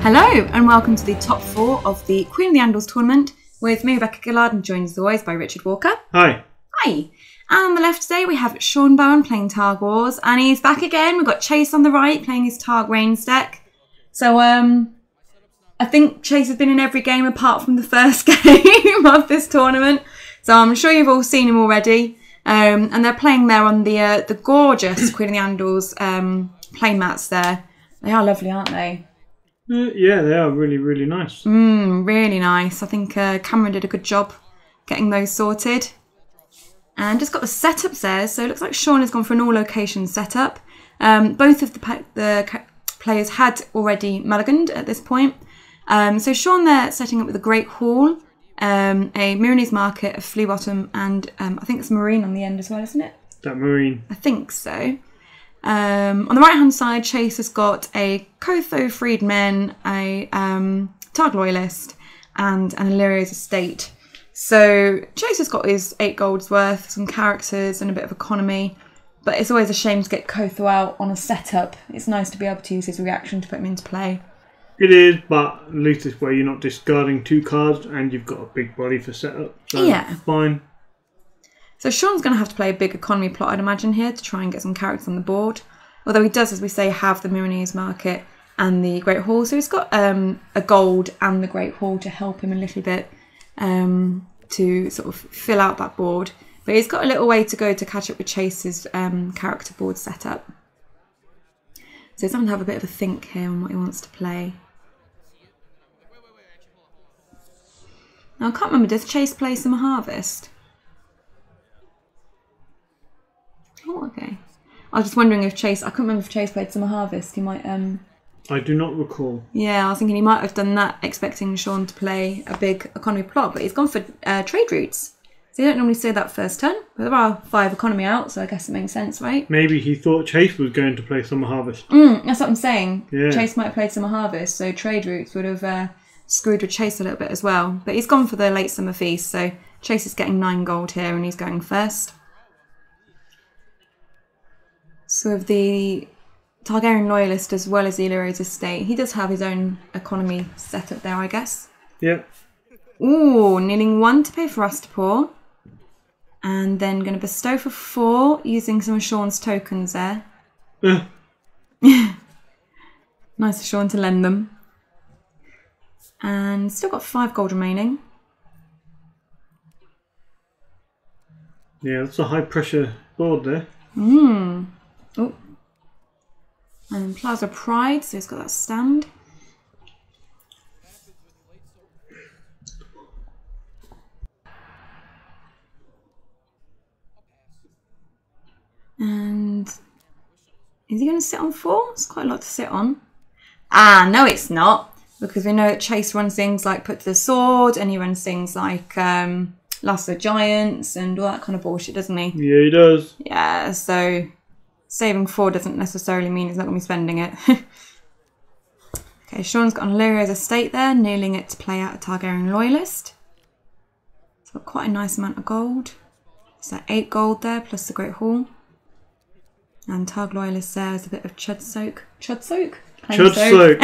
Hello and welcome to the top 4 of the Queen of the Andals tournament with me, Rebecca Gillard, and joined as always by Richard Walker. Hi. Hi. And on the left today we have Sean Bowen playing Targ Wars, and he's back again. We've got Chase on the right playing his Targ Rains deck. So I think Chase has been in every game apart from the first game of this tournament. So I'm sure you've all seen him already. And they're playing there on the gorgeous Queen of the Andals play mats there. They are lovely, aren't they? Yeah, they are really, really nice. Really nice. I think Cameron did a good job getting those sorted. And just got the setups there. So it looks like Sean has gone for an all-location setup. Both of the players had already mulliganed at this point. So Sean there setting up with a Great Hall, a Myronese Market, a Flea Bottom, and I think it's Marine on the end as well, isn't it? That Marine. I think so. On the right-hand side, Chase has got a Cotho Freedman, a Targ Loyalist, and an Illyrio's Estate. So Chase has got his 8 gold's worth, some characters, and a bit of economy. But it's always a shame to get Cotho out on a setup. It's nice to be able to use his reaction to put him into play. It is, but at least this way you're not discarding 2 cards and you've got a big body for setup. So yeah. Fine. So Sean's going to have to play a big economy plot, I'd imagine, here to try and get some characters on the board. Although he does, as we say, have the Myronese Market and the Great Hall. So he's got a gold and the Great Hall to help him a little bit to sort of fill out that board. But he's got a little way to go to catch up with Chase's character board setup. So he's going to have a bit of a think here on what he wants to play. Now, I can't remember, does Chase play Summer Harvest? Oh, okay. I was just wondering if Chase... I couldn't remember if Chase played Summer Harvest. He might... I do not recall. Yeah, I was thinking he might have done that, expecting Sean to play a big economy plot, but he's gone for trade routes. So you don't normally say that first turn, but there are 5 economy out, so I guess it makes sense, right? Maybe he thought Chase was going to play Summer Harvest. That's what I'm saying. Yeah. Chase might have played Summer Harvest, so trade routes would have screwed with Chase a little bit as well. But he's gone for the late summer feast, so Chase is getting 9 gold here, and he's going first. So of the Targaryen Loyalist as well as the Illyrio's Estate, he does have his own economy set up there, I guess. Yep. Ooh, needing 1 to pay for Astapor. And then going to bestow for 4 using some of Sean's tokens there. Nice of Sean to lend them. And still got 5 gold remaining. Yeah, that's a high pressure board there. Oh. And Plaza Pride, so he's got that stand. And is he going to sit on 4? It's quite a lot to sit on. Ah, no it's not. Because we know that Chase runs things like Put to the Sword, and he runs things like Last of the Giants and all that kind of bullshit, doesn't he? Yeah, he does. Yeah, so saving 4 doesn't necessarily mean he's not going to be spending it. Okay, Sean's got an Illyrio's Estate there, nailing it to play out a Targaryen Loyalist. It's got quite a nice amount of gold. So 8 gold there, plus the Great Hall. And Targ Loyalist there is a bit of Chud Soak. Chud Soak? Chud Soak.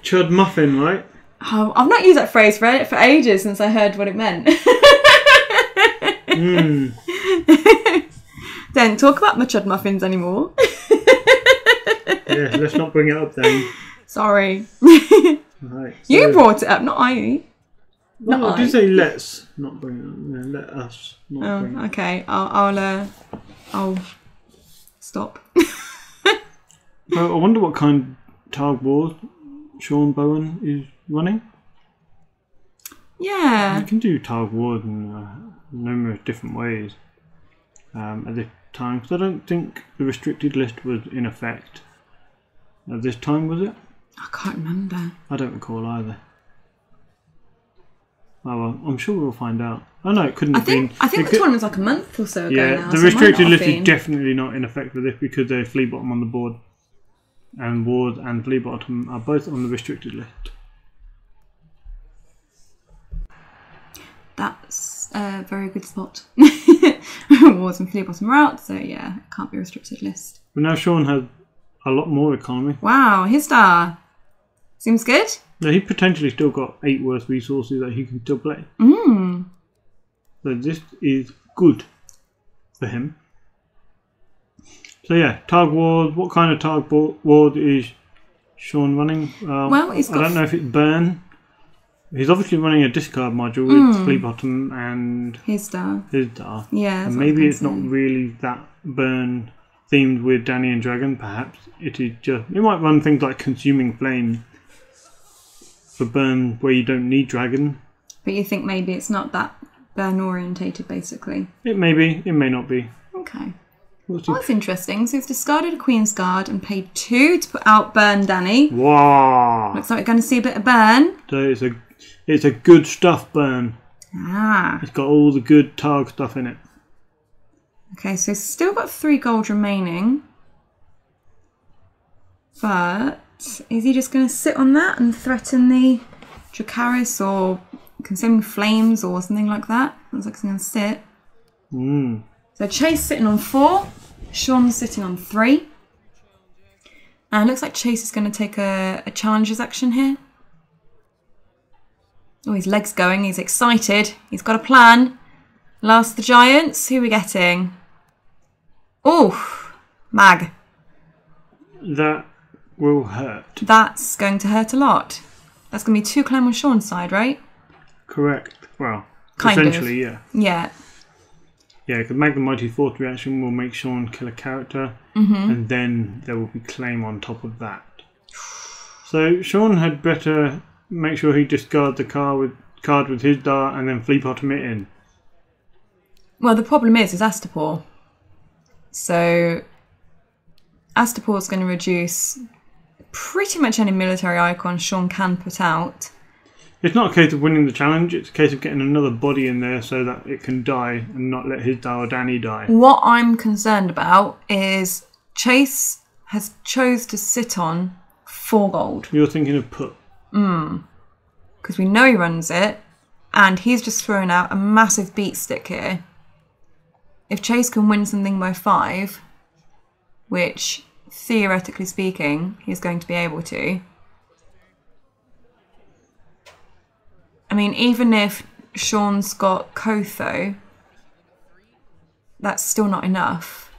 Chud Muffin, right? Oh, I've not used that phrase for ages since I heard what it meant. Don't talk about my Chud Muffins anymore. Yeah, let's not bring it up then. Sorry. Right, so you brought it up, not I. Well, I did say let's not bring it up. Yeah, let us not bring it up. Okay. I'll stop. I wonder what kind of Targ Wars Sean Bowen is running. Yeah. You can do Targ Wars in numerous different ways at this time, because I don't think the restricted list was in effect at this time, was it? I can't remember. I don't recall either. Oh well, I'm sure we'll find out. Oh no, it couldn't have been. I think the tournament's like a month or so ago now. Yeah, the restricted list is definitely not in effect with this because there's Flea Bottom on the board. And Ward and Flea Bottom are both on the restricted list. That's a very good spot. Wards and Flea Bottom are out, so yeah, it can't be a restricted list. But now Sean has a lot more economy. Wow, his star. Seems good. Yeah, he potentially still got 8 worth resources that he can still play. So this is good for him. So yeah, Targ Wars. What kind of Targ Ward is Sean running? Well, he's got I don't know if it's burn. He's obviously running a discard module with Flea Bottom and his star. Yeah. And maybe it's not really that burn themed with Danny and Dragon. Perhaps it is just. It might run things like Consuming Flame for burn where you don't need Dragon. But you think maybe it's not that burn orientated, basically. It may be. It may not be. Okay. Well, that's interesting. So we've discarded a Queen's Guard and paid 2 to put out Burn Danny. Wow. Looks like we're going to see a bit of burn. So it's a good stuff burn. Ah. It's got all the good Targ stuff in it. Okay, so still got 3 gold remaining. But is he just going to sit on that and threaten the Dracarys or Consuming Flames or something like that? Looks like he's going to sit. So Chase sitting on 4, Sean's sitting on 3. And it looks like Chase is going to take a challenger's action here. Oh, his leg's going, he's excited. He's got a plan. Last the Giants, who are we getting? Oh, Mag. That will hurt. That's going to hurt a lot. That's going to be 2 clan on Sean's side, right? Correct. Well, kind essentially, of. yeah. Yeah. Yeah, because Mag the Mighty Fourth reaction will make Sean kill a character, and then there will be claim on top of that. So Sean had better make sure he discards the card with his dart and then Flea Bottom it in. Well, the problem is Astapor. So Astapor is going to reduce pretty much any military icon Sean can put out. It's not a case of winning the challenge, it's a case of getting another body in there so that it can die and not let his or Danny die. What I'm concerned about is Chase has chose to sit on 4 gold. You're thinking of put. Because we know he runs it, and he's just thrown out a massive beat stick here. If Chase can win something by 5, which, theoretically speaking, he's going to be able to, I mean, even if Sean's got Kotho, that's still not enough.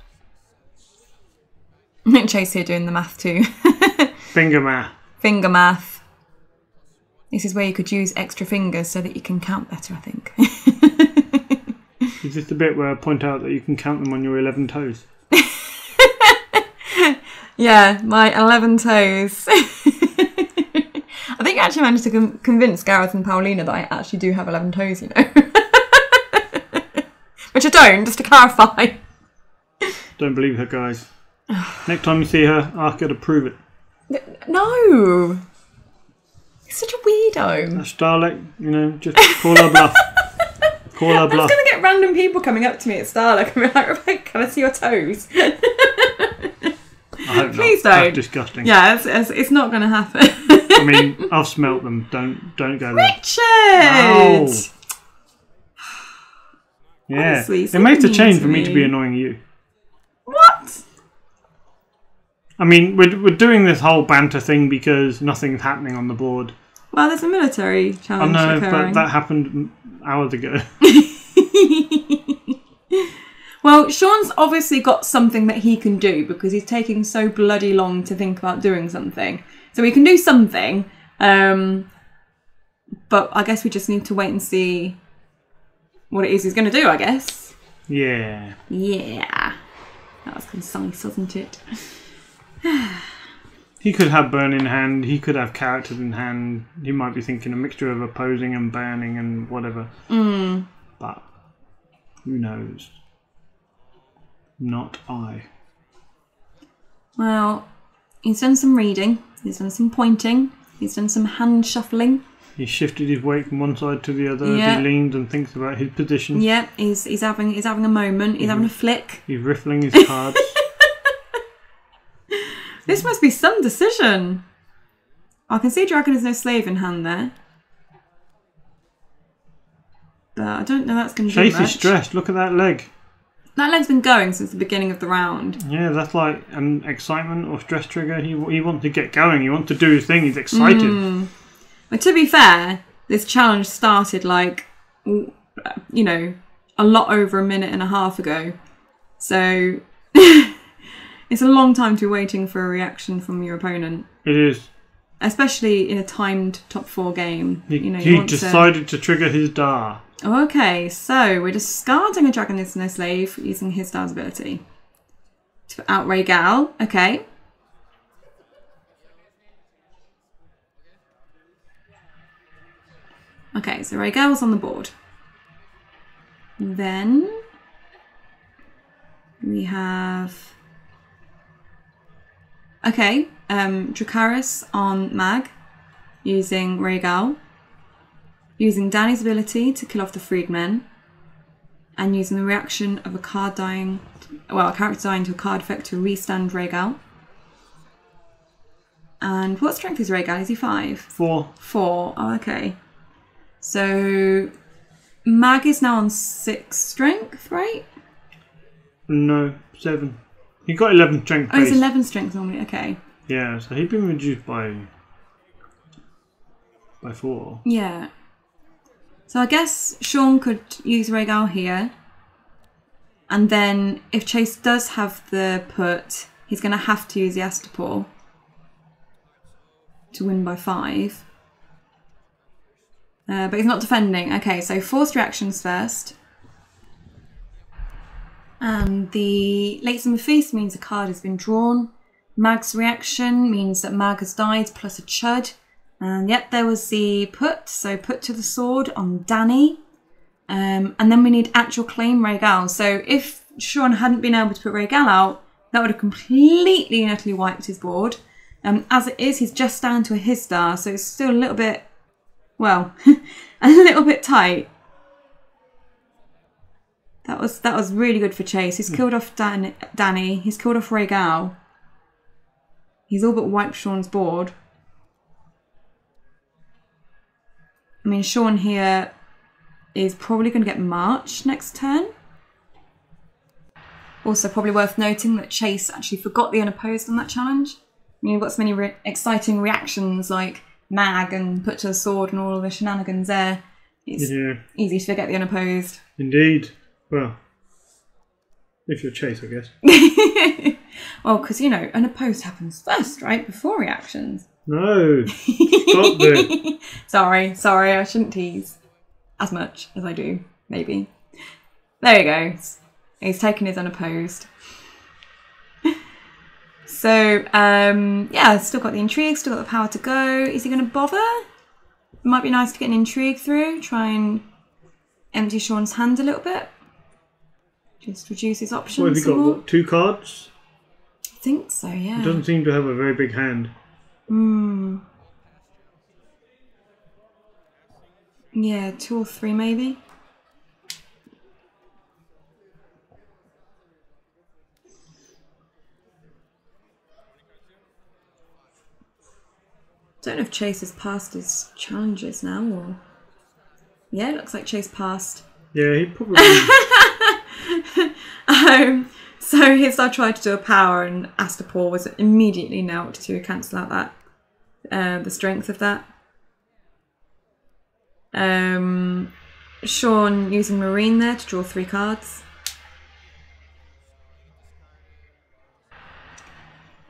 Chase here doing the math too. Finger math. Finger math. This is where you could use extra fingers so that you can count better, I think. Is this the bit where I point out that you can count them on your 11 toes? Yeah, my 11 toes. I think I actually managed to convince Gareth and Paulina that I actually do have 11 toes, you know. Which I don't, just to clarify. Don't believe her, guys. Next time you see her, ask her to prove it. No! He's such a weirdo. That Starlight, you know, just call her bluff. Call her bluff. I'm just going to get random people coming up to me at Starlight and be like, Rebecca, can I see your toes? I hope Please not. don't. That's disgusting. Yeah, it's not going to happen. I mean, I've smelt them. Don't go there. Richard! Ow. Yeah. Honestly, it makes a change for me to be annoying you. What? I mean, we're doing this whole banter thing because nothing's happening on the board. Well, there's a military challenge occurring. But that happened hours ago. Well, Sean's obviously got something that he can do because he's taking so bloody long to think about doing something. So he can do something. But I guess we just need to wait and see what it is he's going to do, I guess. Yeah. Yeah. That was concise, wasn't it? He could have burn in hand. He could have characters in hand. He might be thinking a mixture of opposing and burning and whatever. But who knows? Not I. Well, he's done some reading. He's done some pointing. He's done some hand shuffling. He shifted his weight from one side to the other Yeah. as he leans and thinks about his position. Yeah, he's having a moment. He's having a flick. He's riffling his cards. This must be some decision. I can see Dragon has no slave in hand there. But I don't know that's going to do much. Chase is stressed. Look at that leg. That leg's been going since the beginning of the round. Yeah, that's like an excitement or stress trigger. He wants to get going. He wants to do his thing. He's excited. But to be fair, this challenge started like, you know, a lot over a minute and a half ago. So it's a long time to be waiting for a reaction from your opponent. It is. Especially in a timed top 4 game. He decided to trigger his Dar. Okay, so we're discarding a Dragonist No Slave using his Dar's ability. To out Rhaegal. Okay. Okay, so Rhaegal's on the board. Then we have... Okay, Dracarys on Mag, using Rhaegal, using Dany's ability to kill off the freedmen, and using the reaction of a card dying, well, a character dying to a card effect to restand Rhaegal. And what strength is Rhaegal? Is he 5? 4. 4, oh, okay. So, Mag is now on 6 strength, right? No, 7. He got 11 strength. Oh, he's 11 strength normally. Okay. Yeah, so he'd been reduced by 4. Yeah. So I guess Sean could use Rhaegal here, and then if Chase does have the put, he's going to have to use the Astapor to win by 5. But he's not defending. Okay, so forced reactions first. And the Late Summer Feast means a card has been drawn. Mag's reaction means that Mag has died plus a chud. And yep, there was the put. So put to the sword on Dany. And then we need actual claim Rhaegal. So if Sean hadn't been able to put Rhaegal out, that would have completely and utterly wiped his board. As it is, he's just down to a his star. So it's still a little bit, well, a little bit tight. That was really good for Chase. He's killed off Dany. He's killed off Rhaegal. He's all but wiped Sean's board. I mean, Sean here is probably going to get March next turn. Also, probably worth noting that Chase actually forgot the unopposed on that challenge. I mean, you've got so many exciting reactions like Mag and put to the sword and all of the shenanigans there. It's easy to forget the unopposed. Indeed. Well, if you're Chase, I guess. Well, because, you know, unopposed happens first, right? Before reactions. No. Stop it. Sorry, I shouldn't tease as much as I do, maybe. There you go. He's taken his unopposed. So, yeah, still got the intrigue, still got the power to go. Is he going to bother? It might be nice to get an intrigue through, try and empty Sean's hand a little bit. Just reduce his options. What have you got? What, 2 cards? I think so, yeah. It doesn't seem to have a very big hand. Yeah, 2 or 3 maybe. Don't know if Chase has passed his challenges now or... Yeah, it looks like Chase passed. Yeah, he probably... So his star tried to do a power and Astapor was immediately knelt to cancel out that the strength of that. Sean using Marine there to draw 3 cards.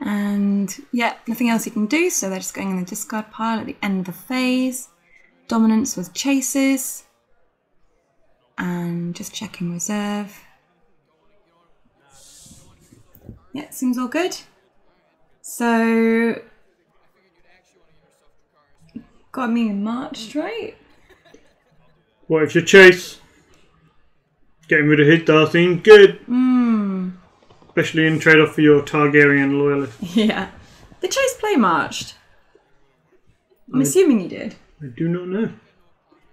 And yeah, nothing else he can do, so they're just going in the discard pile at the end of the phase. Dominance was Chases. And just checking reserve. Yeah, seems all good. So, got me in March, right? What if you're Chase? Getting rid of his Darcy, good. Especially in trade-off for your Targaryen loyalist. Yeah. Did Chase play Marched? I'm assuming he did. I do not know.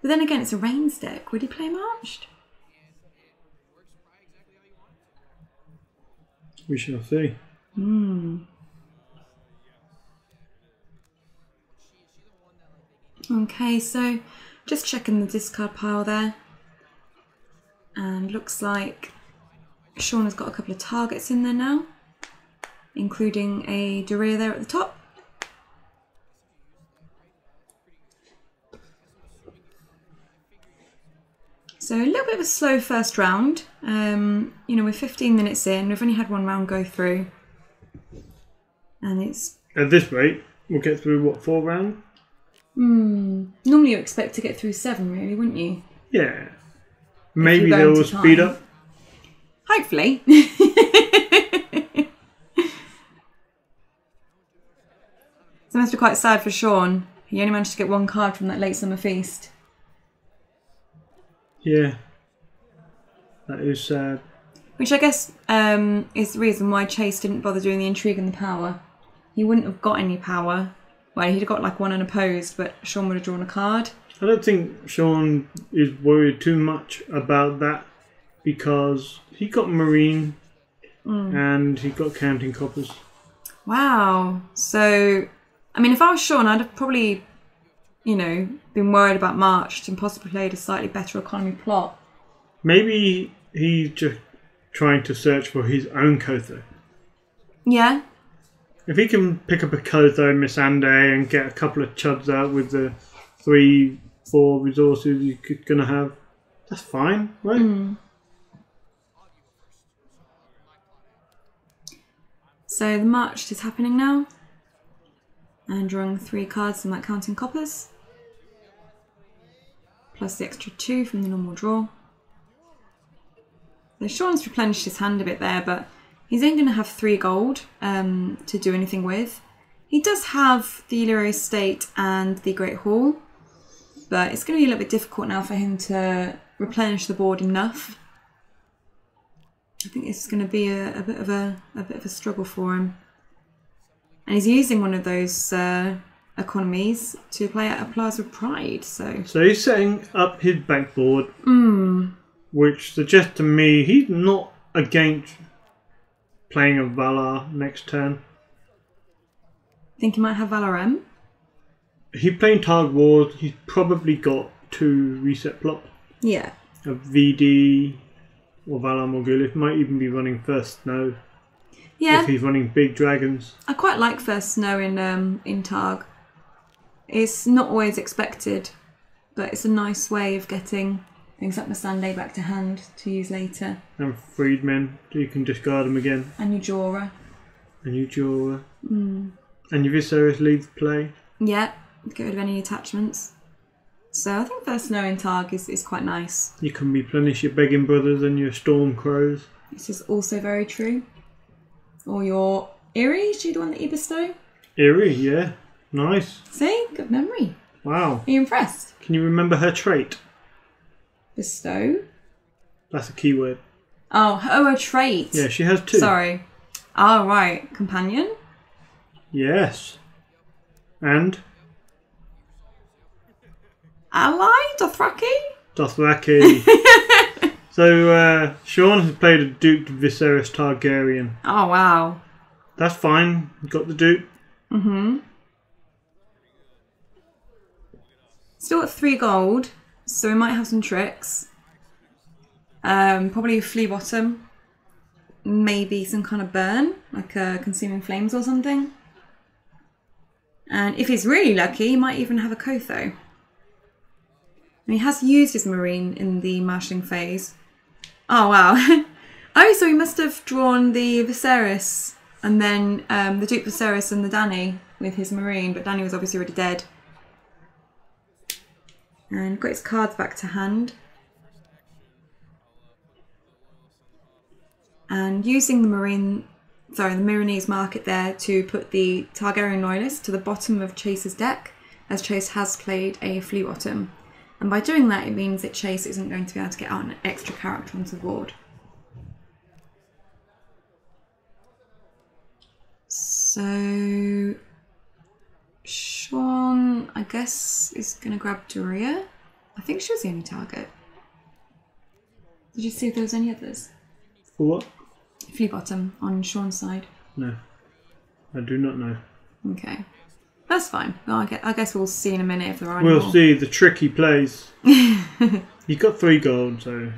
But then again, it's a Rains deck. Would he play Marched? We shall see. Okay, so just checking the discard pile there. And looks like Sean has got a couple of targets in there now, including a Doria there at the top. So a little bit of a slow first round. You know, we're 15 minutes in. We've only had one round go through. And it's... At this rate, we'll get through, what, 4 rounds? Normally you expect to get through 7, really, wouldn't you? Yeah. Maybe they will speed up. Hopefully. So it must be quite sad for Sean. He only managed to get 1 card from that late summer feast. Yeah. That is sad. Which I guess is the reason why Chase didn't bother doing the intrigue and the power. He wouldn't have got any power. Well, he'd have got like 1 unopposed, but Sean would have drawn a card. I don't think Sean is worried too much about that because he got Marine and he got Counting Coppers. Wow. So, I mean, if I was Sean, I'd have probably, you know, been worried about March and possibly played a slightly better economy plot. Maybe he's just trying to search for his own Kotho. Yeah. If he can pick up a Kotho Missandei and get a couple of chuds out with the 3-4 resources you're going to have, that's fine, right? So the march is happening now. And drawing 3 cards from that Counting Coppers. Plus the extra 2 from the normal draw. So Sean's replenished his hand a bit there, but he's only going to have 3 gold to do anything with. He does have the Illyrio Estate and the Great Hall, but it's going to be a little bit difficult now for him to replenish the board enough. I think this is going to be a bit of a struggle for him. And he's using one of those economies to play at a Plaza of Pride. So he's setting up his backboard, which suggests to me he's not against playing a Valar next turn. Think he might have Valorem? He's playing Targ Wars. He's probably got 2 reset plots. Yeah. A VD or Valar Morghulis. Might even be running First Snow. Yeah. If he's running big dragons. I quite like First Snow in Targ. It's not always expected, but it's a nice way of getting things like Missandei back to hand to use later. And Freedmen, so you can discard them again. And Jorah. And Jorah. And your Viserys leaves play. Yeah, get rid of any attachments. So I think First Snow in Targ is quite nice. You can replenish your Begging Brothers and your Storm Crows. This is also very true. Or your Eerie, is she the one that you bestow? Eerie, yeah. Nice. See? Good memory. Wow. Are you impressed? Can you remember her trait? Bestow? That's a keyword. Oh, a trait. Yeah, she has 2. Sorry. Oh, right. Companion? Yes. And? Ally? Dothraki? Dothraki. So, Sean has played a Duke Viserys Targaryen. Oh, wow. That's fine. Got the Duke. Still got 3 gold, so we might have some tricks. Probably a Flea Bottom. Maybe some kind of burn, like Consuming Flames or something. And if he's really lucky, he might even have a Kotho. And he has used his Marine in the marshalling phase. Oh, wow. Oh, so he must have drawn the Viserys and then the Duke Viserys and the Dany with his Marine, but Dany was obviously already dead. And got his cards back to hand. And using the Miranese market there to put the Targaryen Loyalist to the bottom of Chase's deck, as Chase has played a Flea Bottom. And by doing that, it means that Chase isn't going to be able to get out an extra character onto the board. So Sean, I guess, is going to grab Doria. I think she was the only target. Did you see if there was any others? For what? Flea Bottom on Sean's side. No. I do not know. Okay. That's fine. Well, I guess we'll see in a minute if there are any We'll more. see the trick he plays. He got 3 gold, so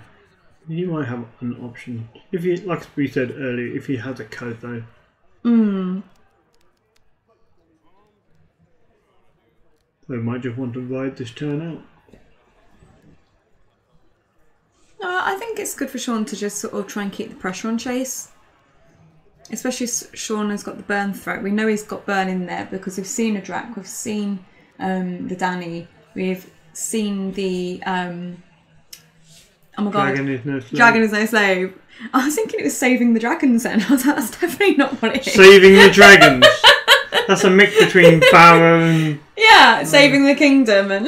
He might have an option. If he, like we said earlier, if he has a Kotho. They might just want to ride this turn out. No, I think it's good for Sean to just sort of try and keep the pressure on Chase. Especially Sean has got the burn threat. We know he's got burn in there because we've seen a Drac, we've seen the Danny, we've seen the oh my god, Dragon is no slave. Dragon is no slave. I was thinking it was saving the dragons then. I was like, that's definitely not what it is. Saving the dragons. That's a mix between Barrow and saving the kingdom and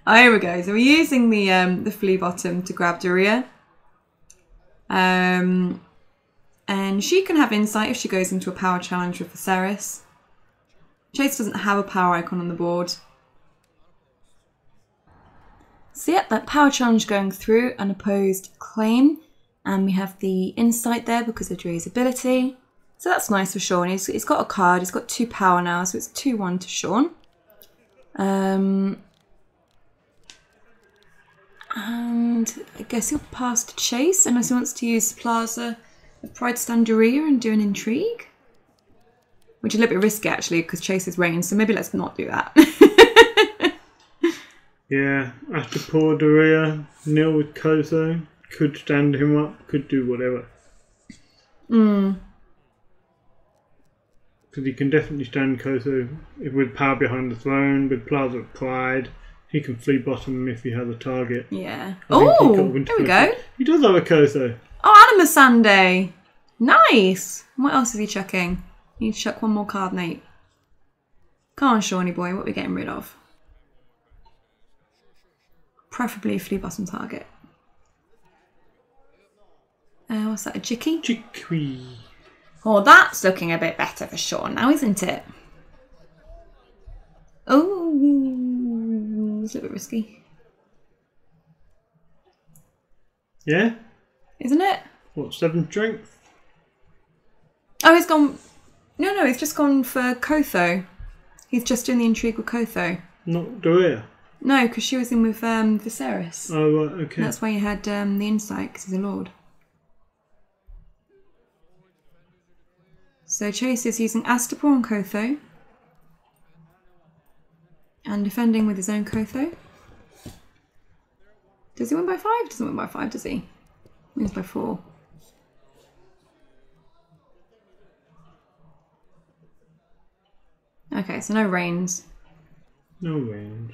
oh, here we go. So we're using the flea bottom to grab Doria. And she can have insight if she goes into a power challenge with Viserys. Chase doesn't have a power icon on the board. So yeah, that power challenge going through, unopposed claim. And we have the insight there because of Doria's ability. So that's nice for Sean. He's got a card, he's got 2 power now, so it's 2-1 to Sean. And I guess he'll pass to Chase unless he wants to use Plaza of Pride Standaria and do an intrigue. Which is a little bit risky actually because Chase is Rains, so maybe let's not do that. yeah, after poor Doria, nil with Kotho, could stand him up, could do whatever. Because he can definitely stand Kotho with power behind the throne, with Plaza of Pride. He can flea bottom him if he has a target. Yeah. Oh, there we go. He does have a Kotho. Oh, Anima Sunday. Nice. What else is he chucking? You need to chuck one more card, Nate. Come on, Shawnee boy. What are we getting rid of? Preferably a flea bottom target. What's that? A Jicky? Jicky. Oh, that's looking a bit better for Sean now, isn't it? Oh, it's a little bit risky. Yeah? Isn't it? What, 7 strength? Oh, he's gone... No, he's just gone for Kotho. He's just doing the intrigue with Kotho. Not Doria? No, because she was in with Viserys. Oh, right, okay. That's why you had the insight, because he's a lord. So Chase is using Astapor on Kotho. And defending with his own Kotho. Does he win by 5? Doesn't win by 5, does he? Wins by 4. Okay, so no Rains. No Rains.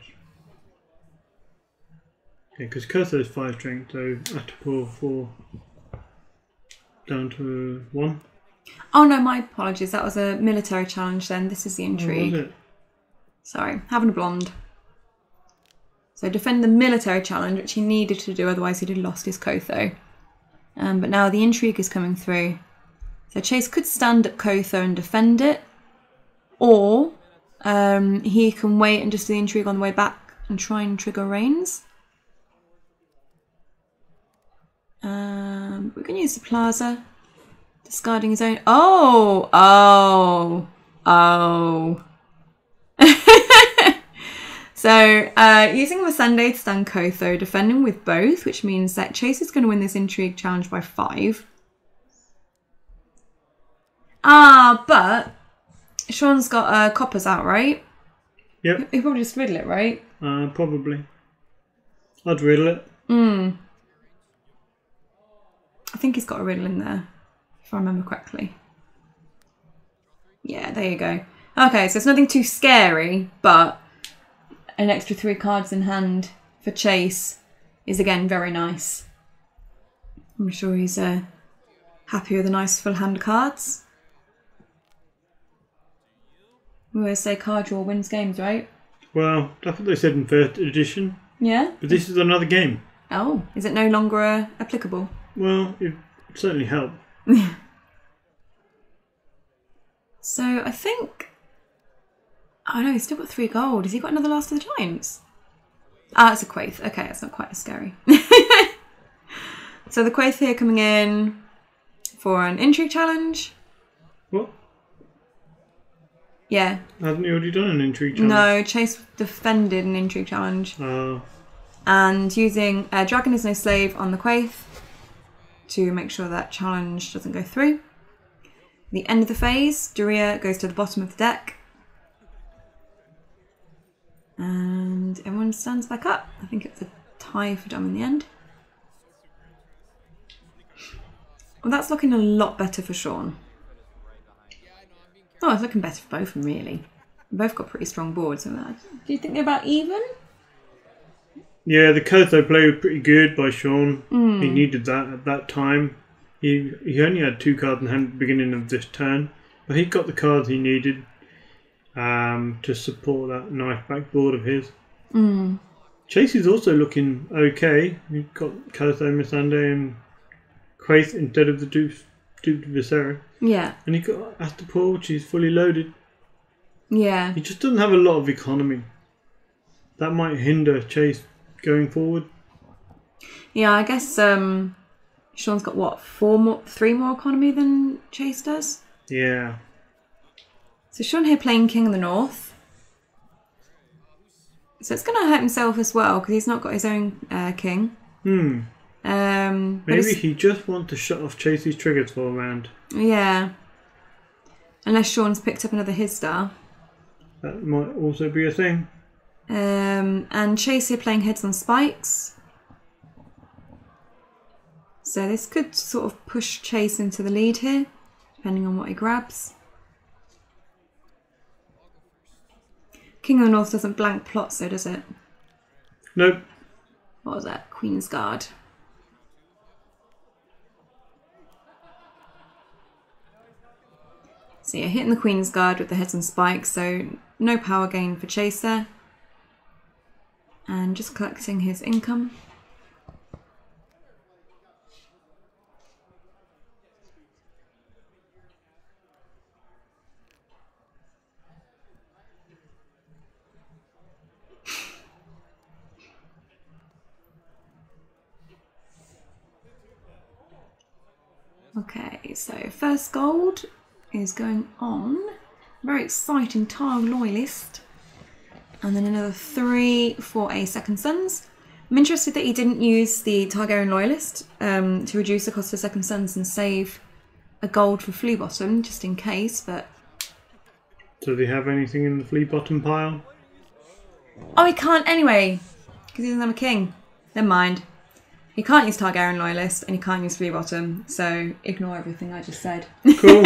Yeah, because Kotho's 5 strength, so Astapor 4 down to 1. Oh no, my apologies. That was a military challenge then. This is the intrigue. Oh, was it? Sorry, having a blonde. So defend the military challenge, which he needed to do, otherwise he'd have lost his Kotho. But now the intrigue is coming through. So Chase could stand at Kotho and defend it. Or he can wait and just do the intrigue on the way back and try and trigger Rains. We can use the Plaza. Discarding his own... Oh! So, using the Sunday to stand Kotho, defending with both, which means that Chase is going to win this intrigue challenge by 5. But Sean's got coppers out, right? Yep. He'll probably just riddle it, right? Probably. I'd riddle it. I think he's got a riddle in there, if I remember correctly. Yeah, there you go. Okay, so it's nothing too scary, but an extra 3 cards in hand for Chase is again very nice. I'm sure he's happy with a nice full hand of cards. We always say card draw wins games, right? Well, that's what they said in 3rd edition. Yeah? But this is another game. Oh, is it no longer applicable? Well, it certainly helped. So I think... Oh no, he's still got 3 gold. Has he got another Last of the Giants? It's a Quaith. Okay, that's not quite as scary. So the Quaith here coming in for an intrigue challenge. What? Yeah. Hasn't he already done an intrigue challenge? No, Chase defended an intrigue challenge. Oh. and using Dragon is no slave on the Quaith to make sure that challenge doesn't go through. The end of the phase, Doria goes to the bottom of the deck. And everyone stands back up. I think it's a tie for Dom in the end. Well, that's looking a lot better for Sean. Oh, it's looking better for both of them, really. Both got pretty strong boards. Do you think they're about even? Yeah, the Koso play was pretty good by Sean. He needed that at that time. He only had 2 cards in hand at the beginning of this turn, but he got the cards he needed to support that nice backboard of his. Chase is also looking okay. He's got Koso, Missandei and Quaith instead of the Duke Viscera. Yeah. And he got Astapor, which is fully loaded. Yeah. He just doesn't have a lot of economy. That might hinder Chase going forward. Yeah, I guess Sean's got what, 3 more economy than Chase does? Yeah. So Sean here playing King of the North. So it's going to hurt himself as well because he's not got his own king. Maybe he just wants to shut off Chase's triggers for a round. Yeah. Unless Sean's picked up another his star. That might also be a thing. And Chase here playing heads on spikes. So this could sort of push Chase into the lead here, depending on what he grabs. King of the North doesn't blank plot, so does it? Nope. What was that? Queen's Guard. So yeah, hitting the Queen's Guard with the heads on spikes, so no power gain for Chase there. And just collecting his income. Okay, so first gold is going on. Very exciting Targ Loyalist. And then another 3 for a Second Sons. I'm interested that he didn't use the Targaryen Loyalist to reduce the cost of Second Sons and save a gold for Flea Bottom, just in case, but... Does he have anything in the Flea Bottom pile? Oh, he can't anyway, because he doesn't have a king. Never mind. He can't use Targaryen Loyalist and he can't use Flea Bottom, so ignore everything I just said. Cool.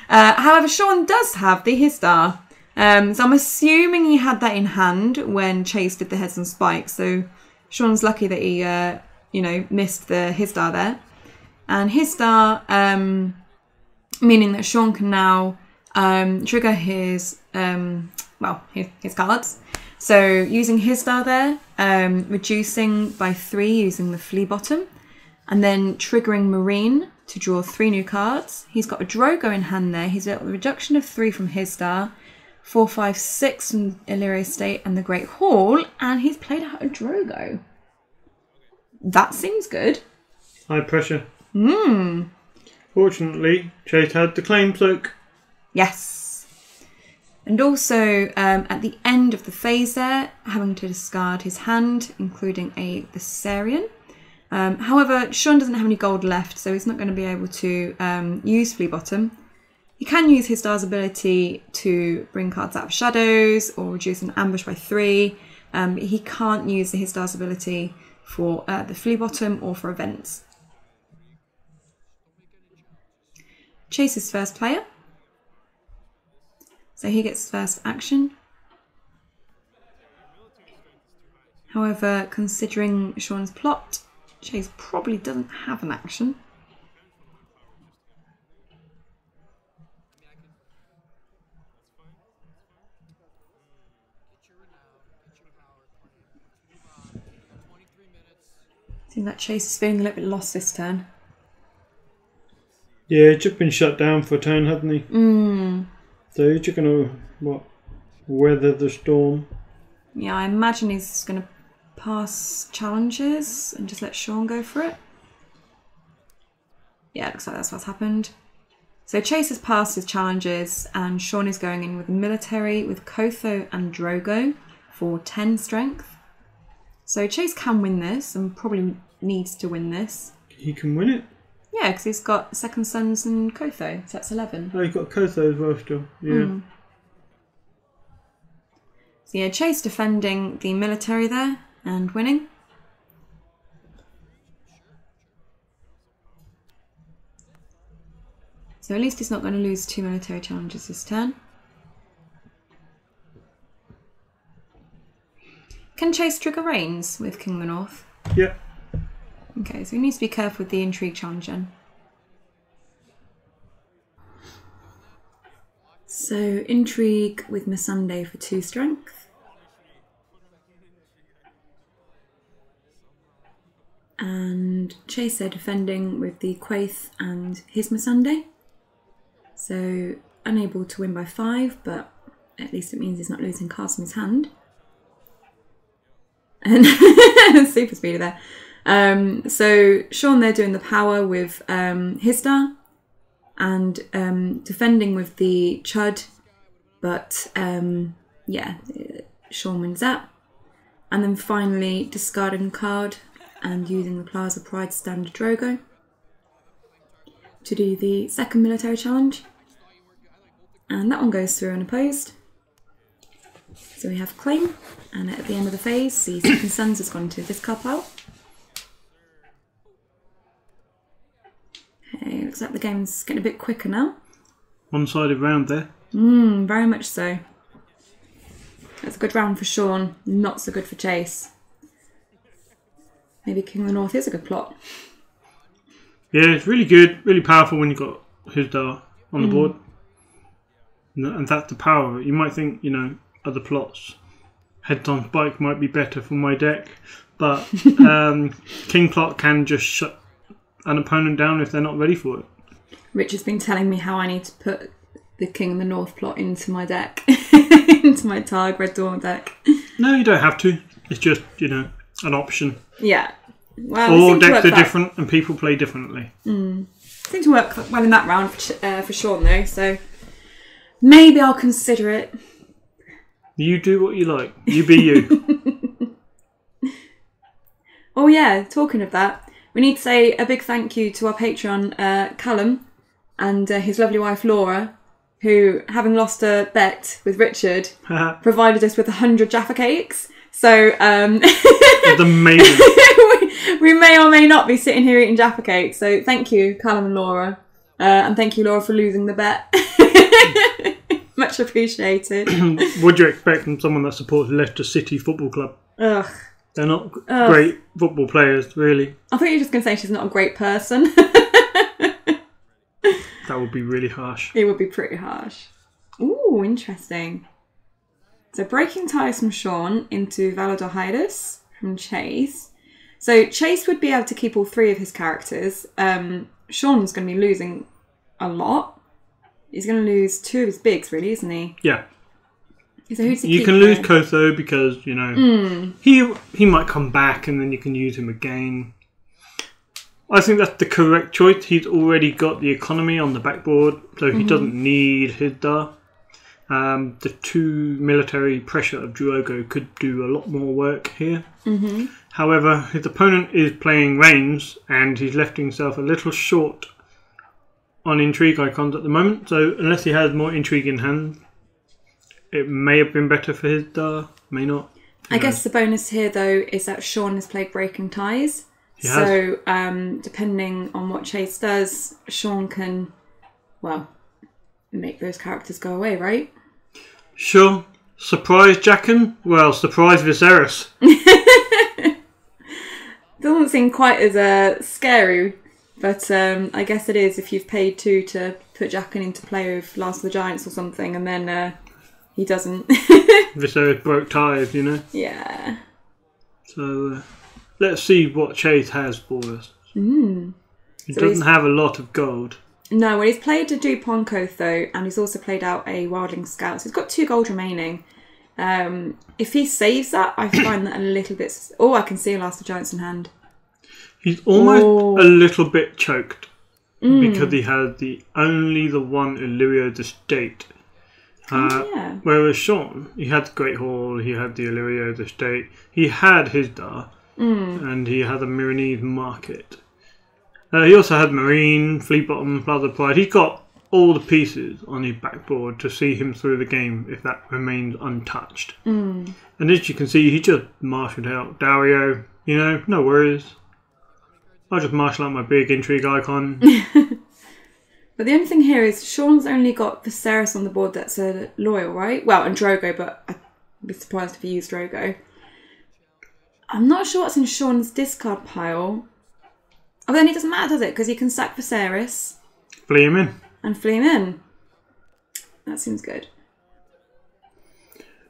However, Sean does have the his star. So I'm assuming he had that in hand when Chase did the heads on spikes. So Sean's lucky that he, missed the his star there. And his star, meaning that Sean can now trigger his cards. So using his star there, reducing by 3 using the Flea Bottom, and then triggering Marine to draw 3 new cards. He's got a Drogo in hand there. He's got a reduction of 3 from his star, 4, 5, 6 from Illyrio State and the Great Hall, and he's played out a Drogo. That seems good. High pressure. Fortunately, Chase had the claim soak. Yes. And also, at the end of the phase there, having to discard his hand, including a Viserion. However, Sean doesn't have any gold left, so he's not going to be able to use Flea Bottom. He can use his star's ability to bring cards out of shadows or reduce an ambush by 3. He can't use his star's ability for the Flea Bottom or for events. Chase is first player. So he gets first action. However, considering Sean's plot, Chase probably doesn't have an action. I think that Chase is feeling a little bit lost this turn. Yeah, he's just been shut down for a turn, hasn't he? So he's just going to, weather the storm? Yeah, I imagine he's going to pass challenges and just let Sean go for it. Yeah, looks like that's what's happened. So Chase has passed his challenges and Sean is going in with military with Kotho and Drogo for 10 strength. So Chase can win this and probably needs to win this. He can win it? Yeah, because he's got Second Sons and Kotho, so that's 11. Oh, he's got Kotho as well still. Yeah. So yeah, Chase defending the military there and winning. So at least he's not going to lose 2 military challenges this turn. Can Chase trigger Rains with King of the North? Yeah. Okay, so he needs to be careful with the intrigue challenge then. So intrigue with Missandei for 2 strength. And Chase there defending with the Quaith and his Missandei. So unable to win by 5, but at least it means he's not losing cards from his hand. And super speedy there. So Sean there doing the power with Hisdar and defending with the Chud, but yeah, Sean wins that. And then finally discarding a card and using the Plaza Pride Standard Drogo to do the second military challenge. And that one goes through unopposed. So we have Claim, and at the end of the phase, the Second Sons has gone to this card pile. Okay, looks like the game's getting a bit quicker now. One-sided round there. Very much so. That's a good round for Sean, not so good for Chase. Maybe King of the North is a good plot. Yeah, it's really good, really powerful when you've got Hisdar on the board. And that's the power of it. You might think, you know, other plots, Heads on Spike might be better for my deck, but King plot can just shut an opponent down if they're not ready for it. Rich has been telling me how I need to put the King of the North plot into my deck, into my Targ Red Dawn deck. No, you don't have to. It's just, you know, an option. Yeah. Well, all decks are different and people play differently. Seemed to work well in that round for Sean though, so maybe I'll consider it. You do what you like. You be you. Oh yeah, talking of that, we need to say a big thank you to our Patreon, Callum, and his lovely wife Laura, who, having lost a bet with Richard, provided us with 100 Jaffa cakes. So it's amazing. we may or may not be sitting here eating Jaffa cakes. So thank you, Callum and Laura, and thank you, Laura, for losing the bet. Much appreciated. What do you expect from someone that supports Leicester City Football Club? Ugh. They're not great football players, really. I thought you were just going to say she's not a great person. That would be really harsh. It would be pretty harsh. Ooh, interesting. So breaking ties from Sean into Valador Hydus from Chase. So Chase would be able to keep all 3 of his characters. Sean's going to be losing a lot. He's going to lose 2 of his bigs, really, isn't he? Yeah. So who's you can lose Kotho because, you know, he might come back and then you can use him again. I think that's the correct choice. He's already got the economy on the backboard, so he doesn't need Hisdar. The 2 military pressure of Drogo could do a lot more work here. However, his opponent is playing Rains and he's left himself a little short on intrigue icons at the moment, so unless he has more intrigue in hand, it may have been better for Hisdar, may not. I guess the bonus here, though, is that Sean has played Breaking Ties. So, depending on what Chase does, Sean can, well, make those characters go away, right? Sure. Surprise Jaqen? Well, surprise Viserys. Doesn't seem quite as scary, but I guess it is if you've paid 2 to put Jaqen into play with Last of the Giants or something, and then he doesn't. Viserys broke ties, you know? Yeah. So, let's see what Chase has for us. He doesn't have a lot of gold. No, well, he's played a Dupont Kotho, and he's also played out a Wildling Scout, so he's got 2 gold remaining. If he saves that, I find that a little bit... Oh, I can see Last of the Giants in hand. He's almost a little bit choked because he has only the one Illyria's estate. Yeah. Whereas Sean, he had the Great Hall, he had the Illyrio, the State, he had Hisdar, and he had the Miranese Market. He also had Marine, Fleet Bottom, Plaza Pride. He got all the pieces on his backboard to see him through the game if that remains untouched. And as you can see, he just marshalled out Dario. You know, no worries. I'll just marshal out my big intrigue icon. But the only thing here is Sean's only got Viserys on the board that's a loyal, right? Well, and Drogo, but I'd be surprised if he used Drogo. I'm not sure what's in Sean's discard pile. Oh, then it doesn't matter, does it? Because he can sack Viserys. Flee him in. And flee him in. That seems good.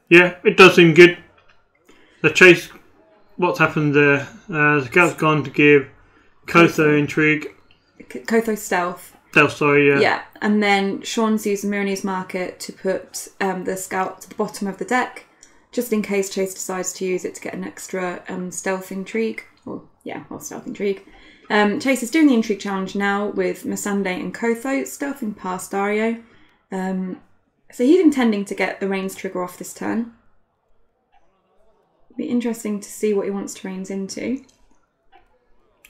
Yeah, it does seem good. The chase, what's happened there? The Scout's gone to give Kotho intrigue. Kotho stealth. Stealth, sorry, yeah. Yeah, and then Sean's used the Miranese Market to put the Scout to the bottom of the deck, just in case Chase decides to use it to get an extra stealth intrigue. Stealth intrigue. Chase is doing the intrigue challenge now with Missandei and Kotho, stealthing past Dario. So he's intending to get the Rains trigger off this turn. It'll be interesting to see what he wants to Rains into.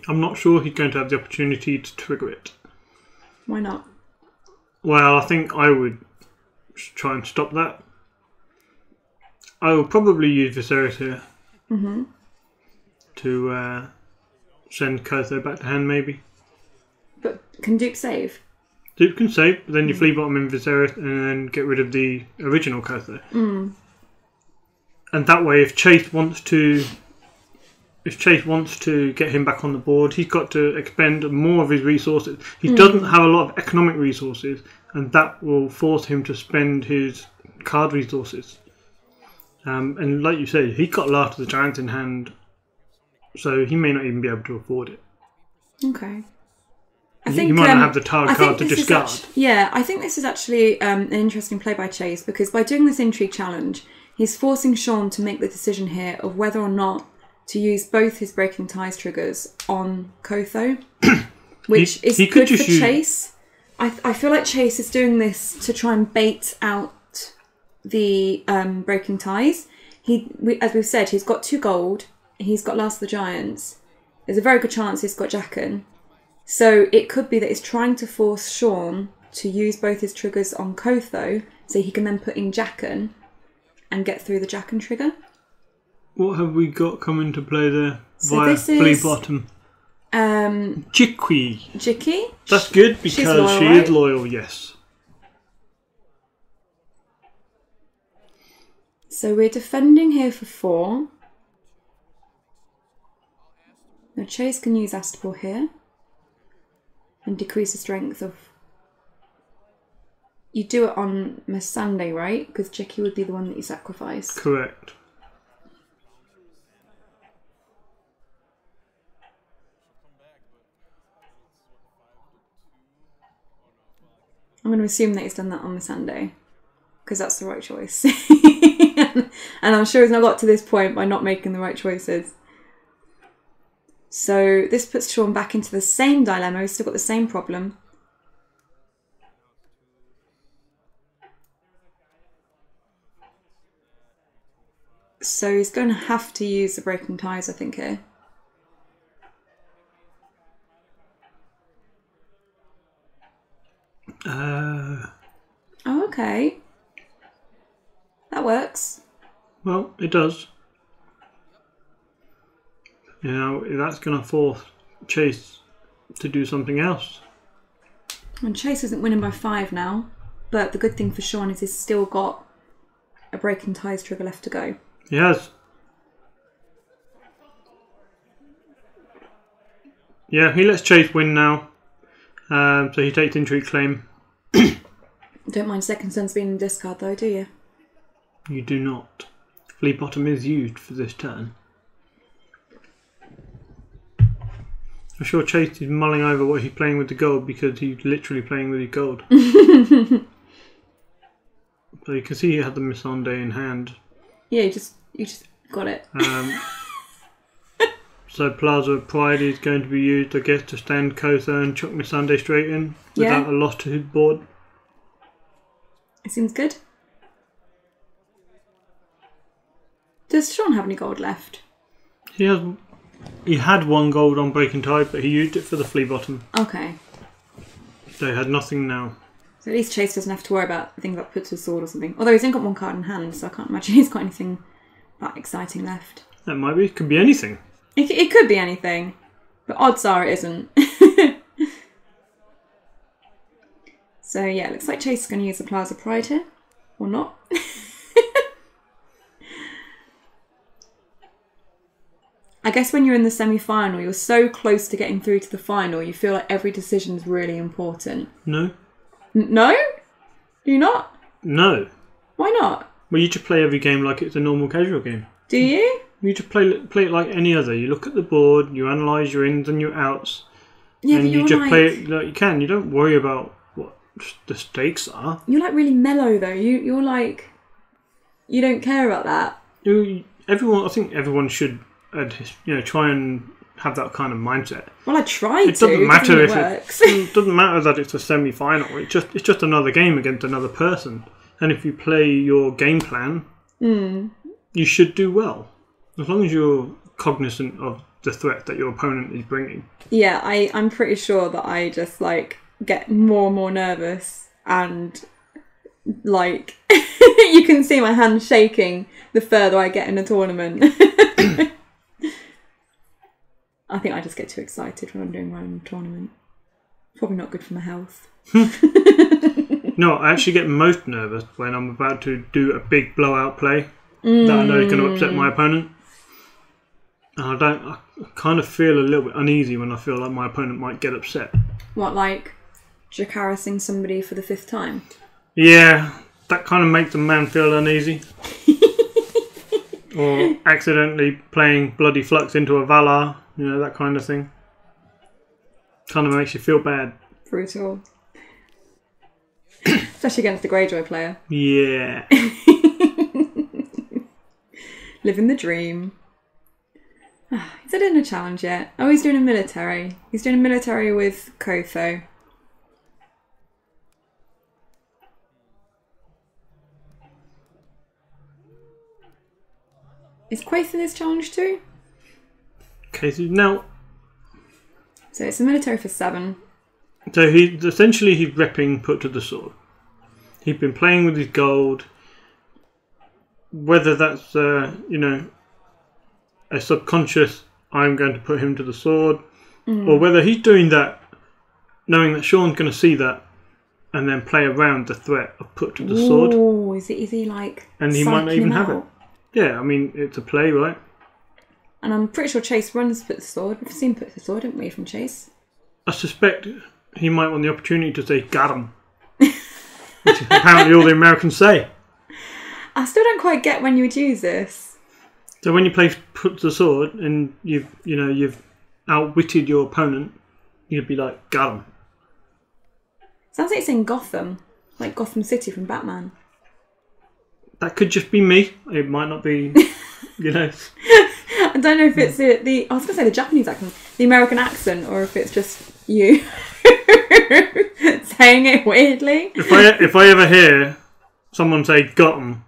I'm not sure he's going to have the opportunity to trigger it. Why not? Well, I think I would try and stop that. I will probably use Viserys here. To send Kotho back to hand, maybe. But can Duke save? Duke can save, but then you Fleet Bottom in Viserys and then get rid of the original Kotho. And that way, if Chase wants to get him back on the board, he's got to expend more of his resources. He doesn't have a lot of economic resources, and that will force him to spend his card resources. And like you say, he got Last of the Giants in hand, so he may not even be able to afford it. Okay. He might not have the Targ card to discard. I think this is actually an interesting play by Chase, because by doing this intrigue challenge, he's forcing Sean to make the decision here of whether or not to use both his Breaking Ties triggers on Kotho, which is good for Chase. I feel like Chase is doing this to try and bait out the Breaking Ties. As we've said, he's got 2 gold. He's got Last of the Giants. There's a very good chance he's got Jaqen. So it could be that he's trying to force Sean to use both his triggers on Kotho, so he can then put in Jaqen and get through the Jaqen trigger. What have we got coming to play there? So via this is Fleet Bottom. Jiki. That's good because loyal, she right? is loyal, yes. So we're defending here for 4. Now Chase can use Astapor here and decrease the strength of... You do it on Missandei, right? Because Jiki would be the one that you sacrifice. Correct. I'm going to assume that he's done that on Missandei, because that's the right choice. And I'm sure he's not got to this point by not making the right choices. So this puts Sean back into the same dilemma. He's still got the same problem. So he's going to have to use the Breaking Ties, I think, here. Oh, okay. That works. Well, it does. You know, that's going to force Chase to do something else. And Chase isn't winning by 5 now, but the good thing for Sean is he's still got a Breaking Ties trigger left to go. He has. Yeah, he lets Chase win now. So he takes intrigue claim. Don't mind Second Son's being in discard though, do you? You do not. Fleet Bottom is used for this turn. I'm sure Chase is mulling over what he's playing with the gold because he's literally playing with his gold. So you can see he had the Missandei in hand. Yeah, you just got it. So Plaza Pride is going to be used, I guess, to stand Kotho and chuck Missandei straight in without a loss to his board. It seems good. Does Sean have any gold left? He had 1 gold on Breaking Tide, but he used it for the flea bottom. Okay. So he had nothing now. So at least Chase doesn't have to worry about things like puts his sword or something. Although he's only got 1 card in hand, so I can't imagine he's got anything that exciting left. That might be. It could be anything. It could be anything, but odds are it isn't. So yeah, it looks like Chase is going to use the Plaza Pride here. Or not. I guess when you're in the semi-final, you're so close to getting through to the final, you feel like every decision is really important. No. No? Do you not? No. Why not? Well, you just play every game like it's a normal casual game. Do you? You just play it like any other. You look at the board, you analyse your ins and your outs, Yeah, and but you just play it like you can. You don't worry about what the stakes are. You're like really mellow though. You're like, you don't care about that. I think everyone should, try and have that kind of mindset. Well, I try to. It doesn't matter if it works. it doesn't matter that it's a semi-final. It's just another game against another person. And if you play your game plan, you should do well, as long as you're cognizant of the threat that your opponent is bringing. Yeah, I'm pretty sure that I just like get more and more nervous, and like you can see my hands shaking the further I get in a tournament. I think I just get too excited when I'm doing well in a tournament. Probably not good for my health. No, I actually get most nervous when I'm about to do a big blowout play that I know is going to upset my opponent. And I kind of feel a little bit uneasy when I feel like my opponent might get upset. What, like Jacarising somebody for the 5th time? Yeah, that kind of makes a man feel uneasy. Or accidentally playing Bloody Flux into a Valar, that kind of thing. Kind of makes you feel bad. Brutal. Especially against the Greyjoy player. Yeah. Living the dream. Is he doing a challenge yet? Oh, he's doing a military. He's doing a military with Kotho. Is Quaith in this challenge too? Okay, so now... So it's a military for 7. So he's repping Put to the Sword. He's been playing with his gold. Whether that's, a subconscious, I'm going to put him to the sword, or whether he's doing that knowing that Sean's going to see that and then play around the threat of Put to the Sword. Oh, is he like... And he might not even have it. Yeah, I mean, it's a play, right? And I'm pretty sure Chase runs Put to the Sword. We've seen Put to the Sword, haven't we, from Chase? I suspect he might want the opportunity to say, got him. Which is apparently all the Americans say. I still don't quite get when you would use this. So when you play Put to the Sword and you've outwitted your opponent, you'd be like, got him. Sounds like it's in Gotham. Like Gotham City from Batman. That could just be me. It might not be, I don't know if it's I was going to say the Japanese accent, the American accent, or if it's just you saying it weirdly. If I ever hear someone say "got 'em,"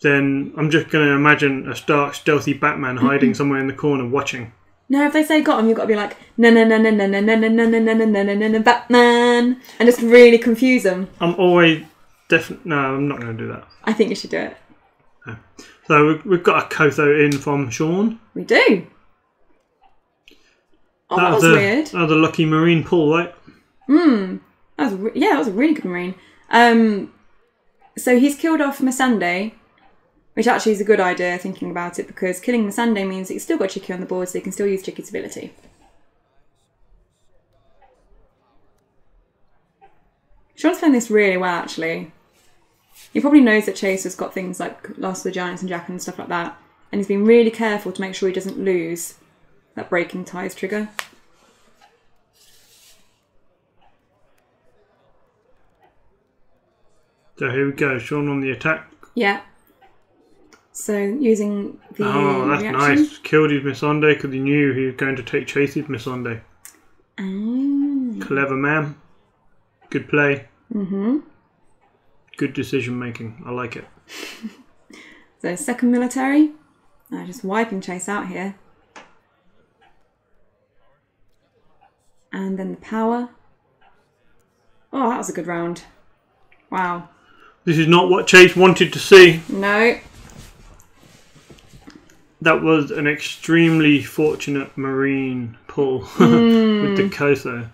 then I'm just going to imagine a stark, stealthy Batman hiding somewhere in the corner watching. No, if they say "got 'em," you've got to be like "no, no, no, no, no, no, no, no, no, no, no, no, no, no, Batman," and just really confuse them. I'm always no, I'm not going to do that. I think you should do it. No. So we've got a Kotho in from Sean. We do. Oh, that was weird. That was a lucky marine pull, right? That was a really good marine. So he's killed off Missandei, which actually is a good idea thinking about it, because killing Missandei means that you've still got Chicky on the board, so you can still use Chicky's ability. Sean's playing this really well, actually. He probably knows that Chase has got things like Last of the Giants and Jack and stuff like that, and he's been really careful to make sure he doesn't lose that Breaking Ties trigger. So here we go, Sean on the attack. Yeah. So using the that's reaction. nice. Killed his Missandei because he knew he was going to take Chase's Missandei. Clever man. Good play. Good decision making. I like it. So second military. Just wiping Chase out here. And then the power. Oh, that was a good round. Wow. This is not what Chase wanted to see. No. That was an extremely fortunate marine pull with the Kotho.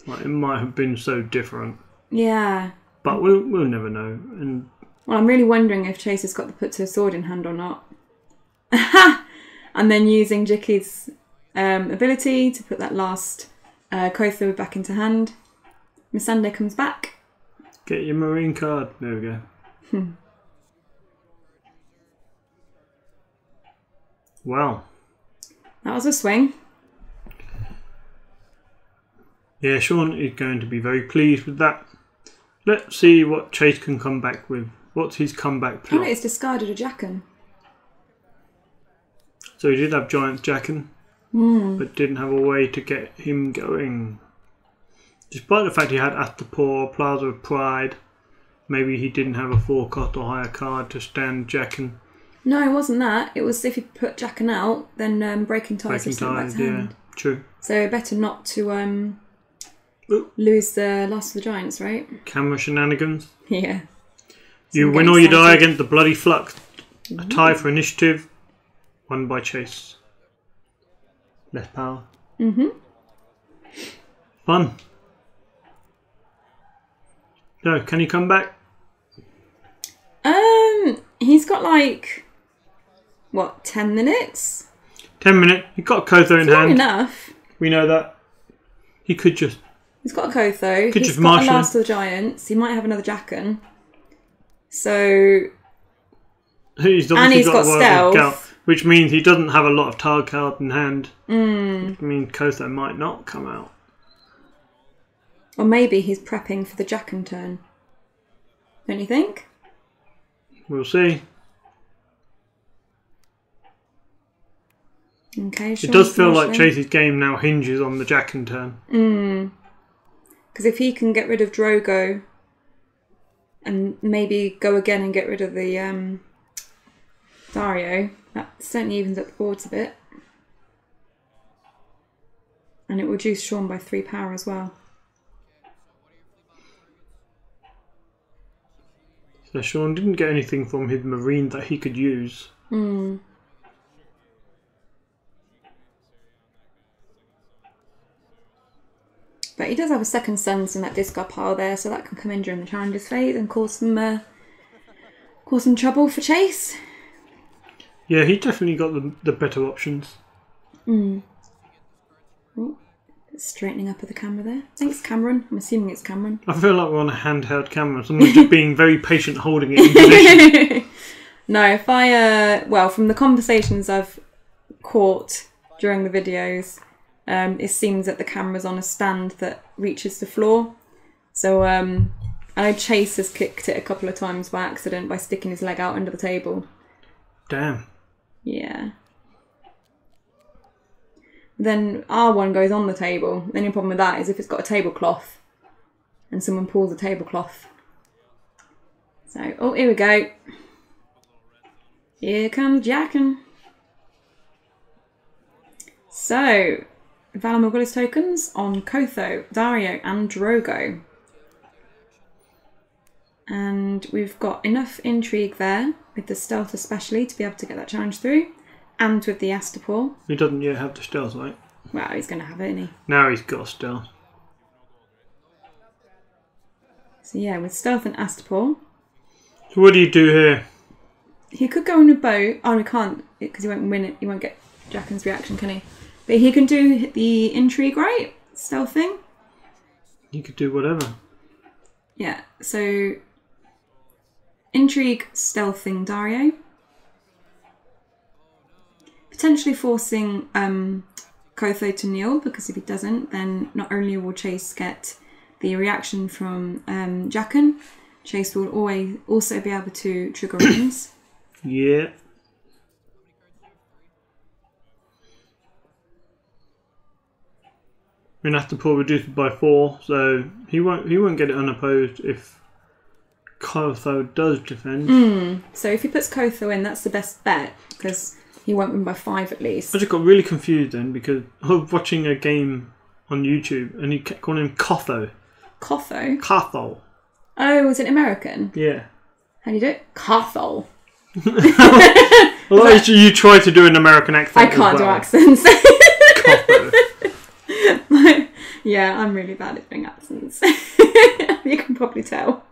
Like, it might have been so different. Yeah. But we'll never know. And well, I'm really wondering if Chase has got the put to a sword in hand or not. And then using Jiki's ability to put that last Kotho back into hand. Missandei comes back. Get your marine card. There we go. Wow. That was a swing. Yeah, Sean is going to be very pleased with that. Let's see what Chase can come back with. What's his comeback plot? Oh, it's discarded a Jackin. So he did have Giant's Jackin, but didn't have a way to get him going. Despite the fact he had Astapor, Plaza of Pride, maybe he didn't have a 4-cost or higher card to stand Jackin. No, it wasn't that. It was if you put Jackin out, then Breaking Ties was sent back to hand. True. So better not to lose the Last of the Giants, right? Camera shenanigans. Yeah. You win or you die against the bloody Flux. A tie for initiative. Won by Chase. Less power. Fun. So, can he come back? He's got like, what, 10 minutes? 10 minutes. He got a Kotho in hand. Not enough. We know that. He could just... He's got a Kotho. He's got a Last of the Giants. He might have another Jackin. So... He's got stealth. Which means he doesn't have a lot of Targ card in hand. Which means Kotho might not come out. Or maybe he's prepping for the Jackin turn. Don't you think? We'll see. Okay. It does feel like Chase's game now hinges on the Jackin turn. Because if he can get rid of Drogo and maybe go again and get rid of the Dario, that certainly evens up the boards a bit. And it will reduce Sean by 3 power as well. So Sean didn't get anything from his marine that he could use. But he does have a second Suns in that discard pile there, so that can come in during the challenges phase and cause some trouble for Chase. Yeah, he definitely got the better options. Ooh, straightening up of the camera there. Thanks, Cameron. I'm assuming it's Cameron. I feel like we're on a handheld camera. Someone's just being very patient holding it in position. No, if I... well, from the conversations I've caught during the videos, it seems that the camera's on a stand that reaches the floor. So I know Chase has kicked it a couple of times by accident by sticking his leg out under the table. Damn. Yeah. Then R1 goes on the table. The only problem with that is if it's got a tablecloth and someone pulls a tablecloth. So, oh, here we go. Here comes Jackin. So, Valor Morghulis tokens on Kotho, Dario and Drogo. And we've got enough intrigue there, with the stealth especially, to be able to get that challenge through. And with the Astapor. He doesn't yet have the stealth, right? Well, he's going to have it, isn't he? Now he's got stealth. So yeah, with stealth and Astapor. So what do you do here? He could go on a boat. Oh, he can't, because he won't win it. He won't get Jackin's reaction, can he? But he can do the intrigue, right? Stealth thing. He could do whatever. Yeah, so... Intrigue, stealthing Dario. Potentially forcing Kotho to kneel, because if he doesn't, then not only will Chase get the reaction from Jackin, Chase will also be able to trigger Rains. Yeah. And Astapor reduced by 4, so he won't get it unopposed if Kotho does defend. So if he puts Kotho in, that's the best bet, because He won't win by 5 at least. I just got really confused then because I was watching a game on YouTube and he kept calling him Cotho. Cotho? Cotho. Oh, was it American? Yeah. How do you do it? Cotho. Well, you try to do an American accent. I can't do accents. Cotho. Yeah, I'm really bad at doing accents. You can probably tell.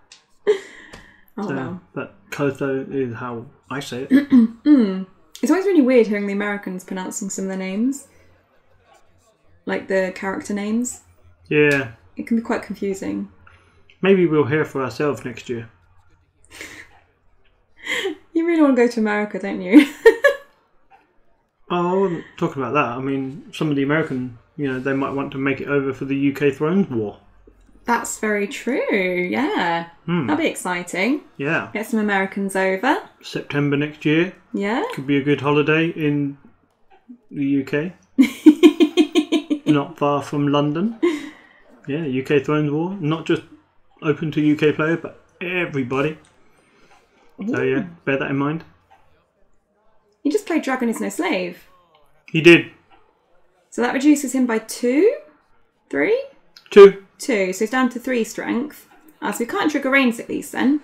Oh, wow. But Cotho is how I say it. It's always really weird hearing the Americans pronouncing some of their names. Like the character names. Yeah. It can be quite confusing. Maybe we'll hear for ourselves next year. You really want to go to America, don't you? Oh, I wasn't talking about that. I mean, some of the American, they might want to make it over for the UK Thrones War. That's very true, yeah. That'd be exciting. Yeah. Get some Americans over. September next year. Yeah. Could be a good holiday in the UK. Not far from London. Yeah, UK Thrones War. Not just open to UK players, but everybody. Ooh. So yeah, bear that in mind. He just played Dragon is No Slave. He did. So that reduces him by 2? 3? 2. 2, so he's down to 3 strength. So we can't trigger Rains at least then.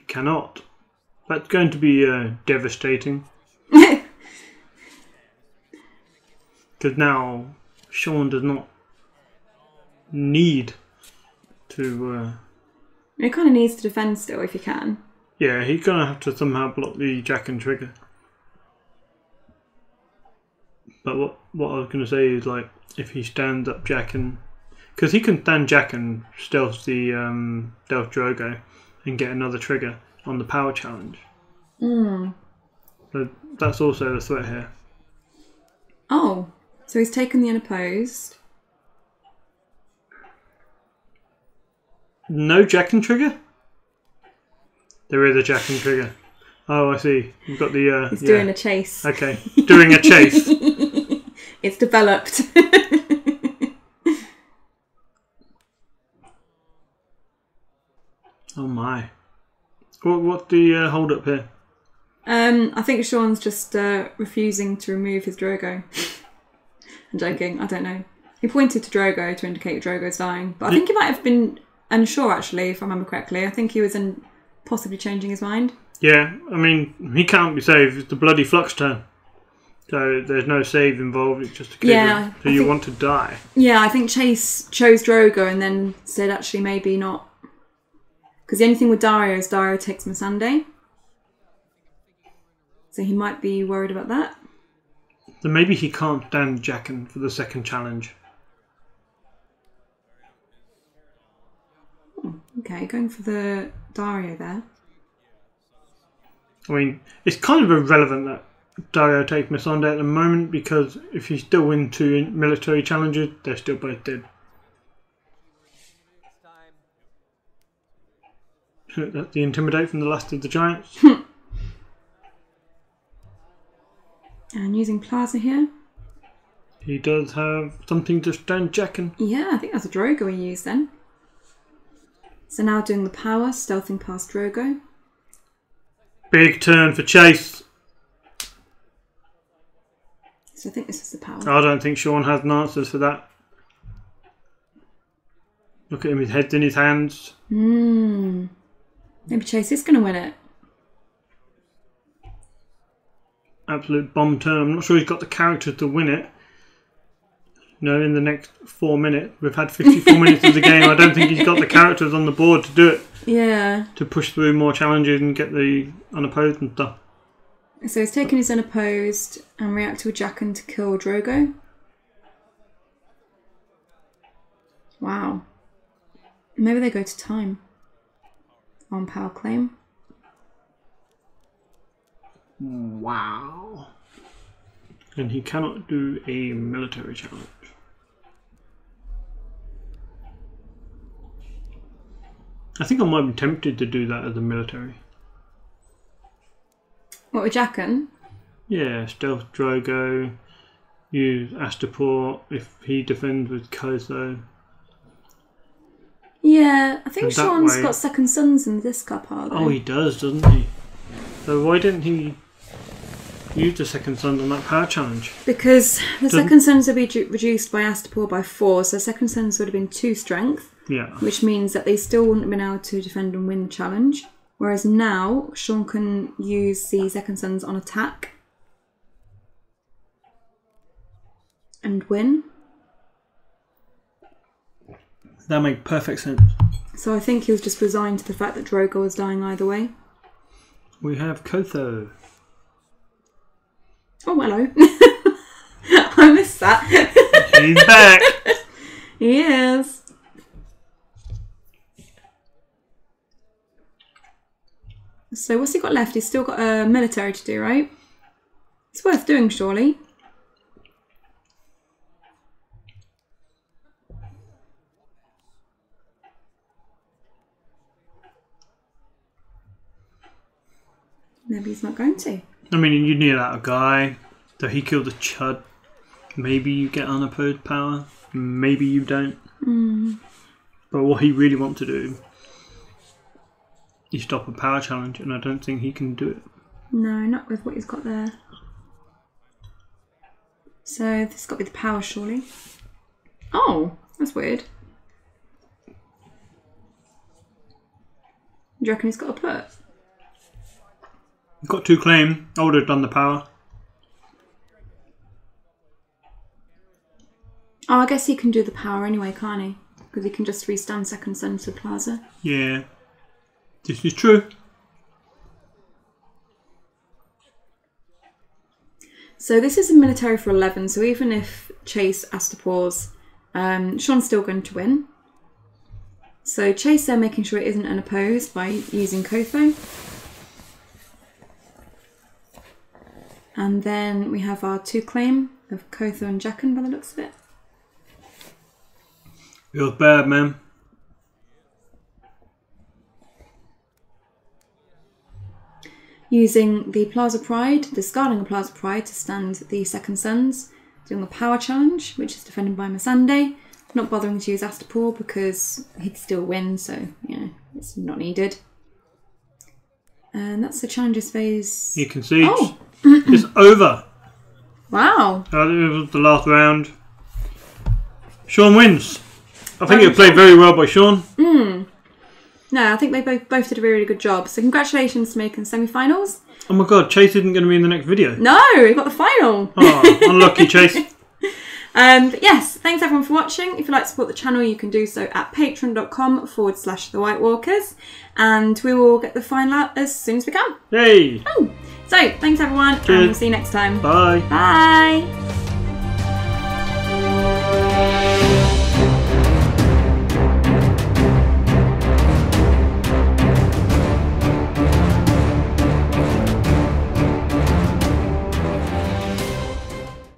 Cannot. That's going to be devastating. Because now Sean does not need to... He kind of needs to defend still if he can. Yeah, he's going to have to somehow block the Jack and trigger. But what I was going to say is, like, if he stands up Jack and... Because he can stand Jack and stealth the Stealth Drogo and get another trigger on the power challenge. So that's also a threat here. Oh, so he's taken the unopposed. No Jack and trigger? There is a Jack and trigger. Oh, I see. You've got the... He's doing a chase. Okay, doing a chase. It's developed. Oh my. What's the hold up here? I think Sean's just refusing to remove his Drogo. I'm joking, I don't know. He pointed to Drogo to indicate Drogo's dying. But I think he might have been unsure actually, if I remember correctly. I think he was possibly changing his mind. Yeah, I mean, he can't be saved. It's the bloody Flux turn. So there's no save involved. It's just a case of you want to die. Yeah, I think Chase chose Drogo and then said actually maybe not. Because the only thing with Dario is Dario takes Missandei. So he might be worried about that. So maybe he can't stand Jaqen for the second challenge. Okay, going for the Dario there. I mean, it's kind of irrelevant that Dario takes Missandei at the moment, because if he still wins 2 military challenges, they're still both dead. That's the Intimidate from the Last of the Giants. And using Plaza here. He does have something to stand Jaqen. Yeah, I think that's a Drogo he used then. So now doing the power, stealthing past Drogo. Big turn for Chase. So I think this is the power. I don't think Sean has an answer for that. Look at him, his head's in his hands. Maybe Chase is going to win it. Absolute bomb turn. I'm not sure he's got the character to win it. No, in the next 4 minutes. We've had 54 minutes of the game. I don't think he's got the characters on the board to do it. Yeah. To push through more challenges and get the unopposed and stuff. So he's taken his unopposed and reacted with Jaqen to kill Drogo. Wow. Maybe they go to time. On power claim. Wow. And he cannot do a military challenge. I think I might be tempted to do that as a military. What, with Jaqen? Yeah, stealth Drogo. Use Astapor if he defends with Koso. Yeah, I think Sean's got second sons in this cup, are they? Oh, he does, doesn't he? So why didn't he use the second sons on that power challenge? Because the second sons will be reduced by Astapor by 4, so second sons would have been 2 strength. Yeah. Which means that they still wouldn't have been able to defend and win the challenge. Whereas now, Sean can use the second sons on attack. And win. That makes perfect sense. So I think he was just resigned to the fact that Drogo was dying either way. We have Kotho. Oh, hello. I missed that. He's back. He is. So what's he got left? He's still got a military to do, right? It's worth doing, surely. Maybe he's not going to. I mean, you need out a guy. So he killed a chud. Maybe you get unopposed power. Maybe you don't. But what he really wants to do is stop a power challenge, and I don't think he can do it. No, not with what he's got there. So this has got to be the power, surely. Oh, that's weird. Do you reckon he's got a put? You've got 2 claim. I would have done the power. Oh, I guess he can do the power anyway, can't he? Because he can just restand second son to Plaza. Yeah. This is true. So this is a military for 11, so even if Chase Astapors, Sean's still going to win. So Chase there making sure it isn't unopposed by using Kotho. And then we have our 2 claim of Kotho and Jaqen by the looks of it. Feels bad, man. Using the Plaza Pride, discarding a Plaza Pride to stand the second sons, doing a power challenge, which is defended by Missandei. Not bothering to use Astapor because he'd still win, so it's not needed. And that's the challenges phase. You can see Oh! it's over. Wow. It was the last round. Sean wins. I think it played very well by Sean. No, I think they both did a really good job. So congratulations to making semi-finals. Oh my god, Chase isn't going to be in the next video. No, we got the final. Oh, unlucky Chase. But yes, thanks everyone for watching. If you'd like to support the channel, you can do so at patreon.com/The White Walkers. And we will get the final out as soon as we can. Yay. Oh. So, thanks everyone, and we'll see you next time. Bye. Bye.